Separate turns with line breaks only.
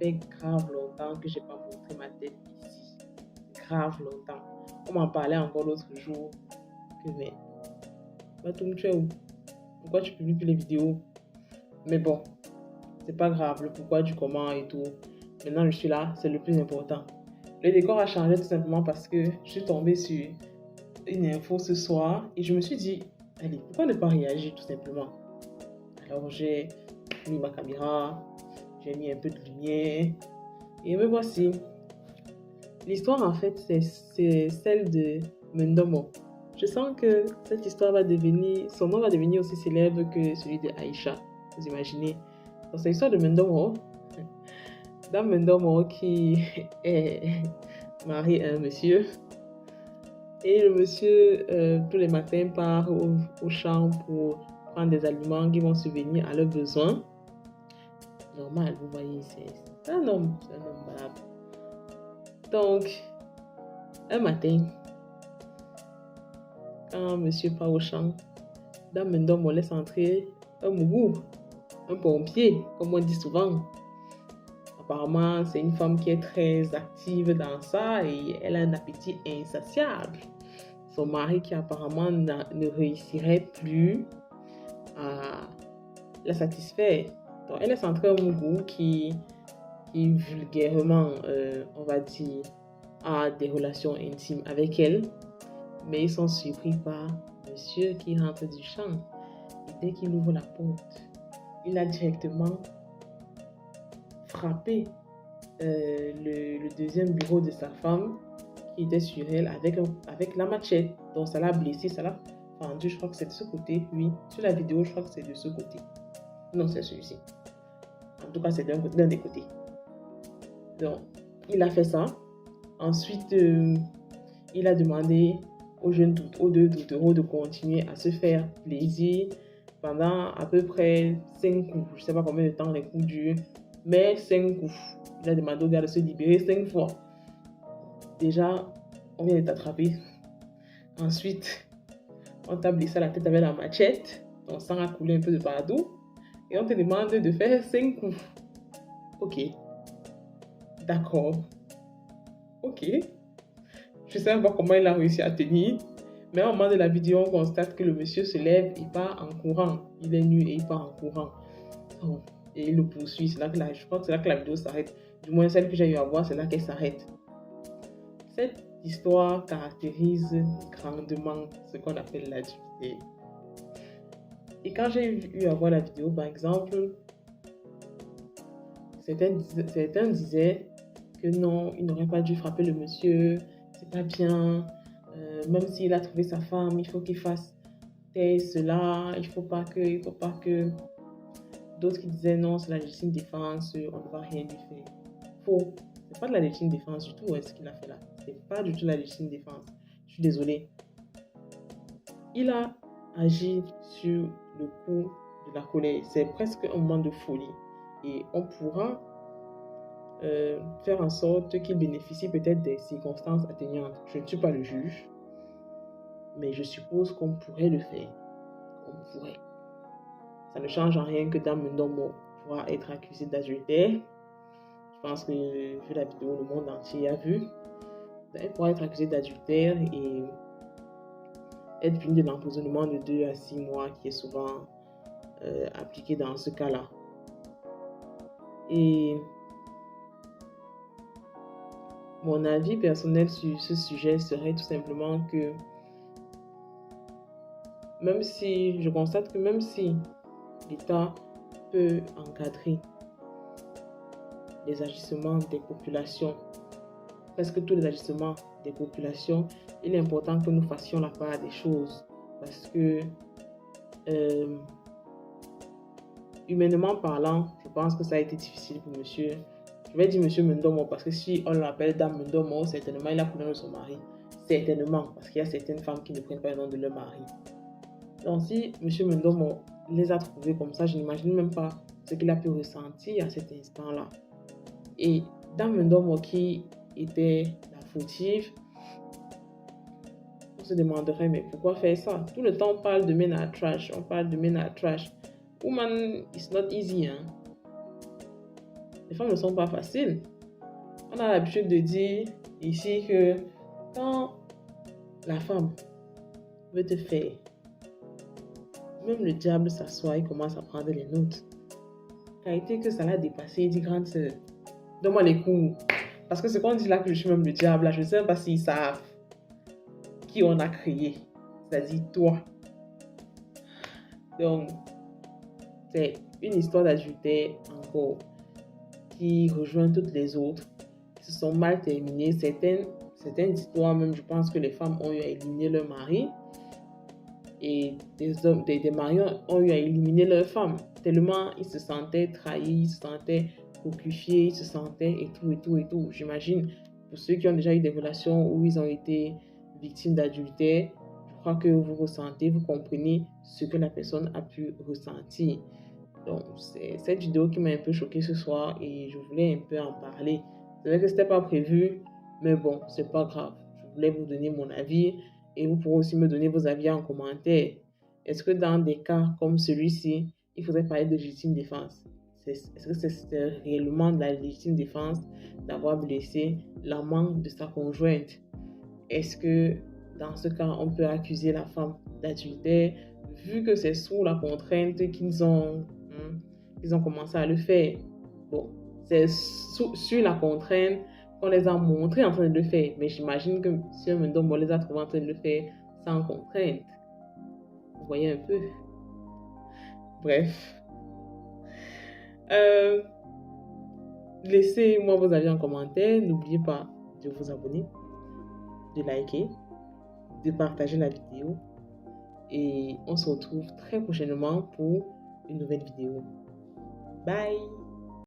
fait grave longtemps que j'ai pas montré ma tête ici. Grave longtemps. On m'en parlait encore l'autre jour. Que mais, Matoum, tu es où? Pourquoi tu publies plus les vidéos? Mais bon, c'est pas grave, le pourquoi du comment et tout. Maintenant, je suis là, c'est le plus important. Le décor a changé tout simplement parce que je suis tombée sur une info ce soir et je me suis dit, allez, pourquoi ne pas réagir tout simplement? Alors j'ai mis ma caméra, j'ai mis un peu de lumière et me voici. L'histoire en fait c'est celle de Mendomo. Je sens que cette histoire va devenir, son nom va devenir aussi célèbre que celui de Aïcha. Vous imaginez? Donc c'est l'histoire de Mendomo. Dame Mendomo qui est mariée à un monsieur. Et le monsieur, tous les matins, part au champ pour prendre des aliments qui vont subvenir à leurs besoins. Normal, vous voyez, c'est un homme malade. Donc, un matin, quand monsieur part au champ, Dame Mendomo laisse entrer un mougou, un pompier, comme on dit souvent. Apparemment, c'est une femme qui est très active dans ça et elle a un appétit insatiable. Son mari qui apparemment ne réussirait plus à la satisfaire. Donc, elle est entrée un mougou qui vulgairement, on va dire, a des relations intimes avec elle. Mais ils sont surpris par monsieur qui rentre du champ. Et dès qu'il ouvre la porte, il a directement frappé le deuxième bureau de sa femme qui était sur elle avec la machette. Donc ça l'a blessé, ça l'a fendu. Je crois que c'est de ce côté. Oui, sur la vidéo, je crois que c'est de ce côté. Non, c'est celui-ci. En tout cas, c'est d'un des côtés. Donc, il a fait ça. Ensuite, il a demandé aux deux doutereaux de continuer à se faire plaisir pendant à peu près 5 coups. Je ne sais pas combien de temps les coups durent, mais 5 coups. Il a demandé aux gars de se libérer 5 fois. Déjà, on vient de t'attraper. Ensuite, on t'a blessé la tête avec la machette. Ton sang a coulé un peu de partout. Et on te demande de faire 5 coups. Ok. D'accord. Ok. Je ne sais pas comment il a réussi à tenir. Mais au moment de la vidéo, on constate que le monsieur se lève et part en courant. Il est nu et il part en courant. Oh. Et il le poursuit. Je crois que c'est là que la vidéo s'arrête. Du moins, celle que j'ai eu à voir, c'est là qu'elle s'arrête. Cette histoire caractérise grandement ce qu'on appelle l'adultère. Et quand j'ai eu à voir la vidéo, par exemple, certains disaient que non, il n'aurait pas dû frapper le monsieur, c'est pas bien. Même s'il a trouvé sa femme, il faut qu'il fasse cela, il faut pas que. D'autres qui disaient non, c'est la légitime défense, on ne va rien lui faire. Faux. C'est pas de la légitime défense du tout, ce qu'il a fait là. C'est pas du tout la légitime défense. Je suis désolée. Il a agi sur le coup de la colère. C'est presque un moment de folie. Et on pourra faire en sorte qu'il bénéficie peut-être des circonstances atténuantes. Je ne suis pas le juge, mais je suppose qu'on pourrait le faire. On pourrait. Ça ne change en rien que Dame Mendomo pourra être accusée d'adultère. Je pense que, vu la vidéo, le monde entier a vu. Elle pourra être accusée d'adultère et être punie de l'emprisonnement de 2 à 6 mois qui est souvent appliqué dans ce cas-là. Et mon avis personnel sur ce sujet serait tout simplement que je constate que même si l'État peut encadrer les agissements des populations, presque tous les agissements des populations, il est important que nous fassions la part des choses parce que humainement parlant, je pense que ça a été difficile pour monsieur. Je vais dire monsieur Mendomo parce que si on l'appelle Dame Mendomo, certainement il a pris le nom de son mari. Certainement, parce qu'il y a certaines femmes qui ne prennent pas le nom de leur mari. Donc si monsieur Mendomo les a trouvés comme ça, je n'imagine même pas ce qu'il a pu ressentir à cet instant-là. Et Dame Mendomo qui était la fautive, on se demanderait mais pourquoi faire ça? Tout le temps on parle de men are trash, on parle de men are trash. Woman is not easy, hein? Les femmes ne sont pas faciles. On a l'habitude de dire ici que quand la femme veut te faire, même le diable s'assoit et commence à prendre les notes. Qualité que ça l'a dépassé, il dit grande sœur, donne-moi les coups. Parce que ce qu'on dit là que je suis même le diable, là, je ne sais pas s'ils savent qui on a créé. C'est-à-dire toi. Donc, c'est une histoire d'adultère encore qui rejoint toutes les autres qui se sont mal terminées. Certaines histoires, même, je pense que les femmes ont eu à éliminer leur mari et des maris ont eu à éliminer leur femme. Tellement ils se sentaient trahis, ils se sentaient cocufiés, ils se sentaient et tout. J'imagine, pour ceux qui ont déjà eu des relations où ils ont été victimes d'adultère, je crois que vous ressentez, vous comprenez ce que la personne a pu ressentir. Donc, c'est cette vidéo qui m'a un peu choquée ce soir et je voulais un peu en parler. C'est vrai que ce n'était pas prévu, mais bon, c'est pas grave. Je voulais vous donner mon avis et vous pourrez aussi me donner vos avis en commentaire. Est-ce que dans des cas comme celui-ci, il faudrait parler de légitime défense? Est-ce que c'est réellement de la légitime défense d'avoir blessé l'amant de sa conjointe? Est-ce que dans ce cas, on peut accuser la femme d'adultère vu que c'est sous la contrainte qu'ils ont commencé à le faire? Bon, c'est sur la contrainte qu'on les a montrés en train de le faire. Mais j'imagine que si on les a trouvés en train de le faire sans contrainte. Vous voyez un peu? Bref. Laissez-moi vos avis en commentaire. N'oubliez pas de vous abonner, de liker, de partager la vidéo. Et on se retrouve très prochainement pour une nouvelle vidéo. Bye!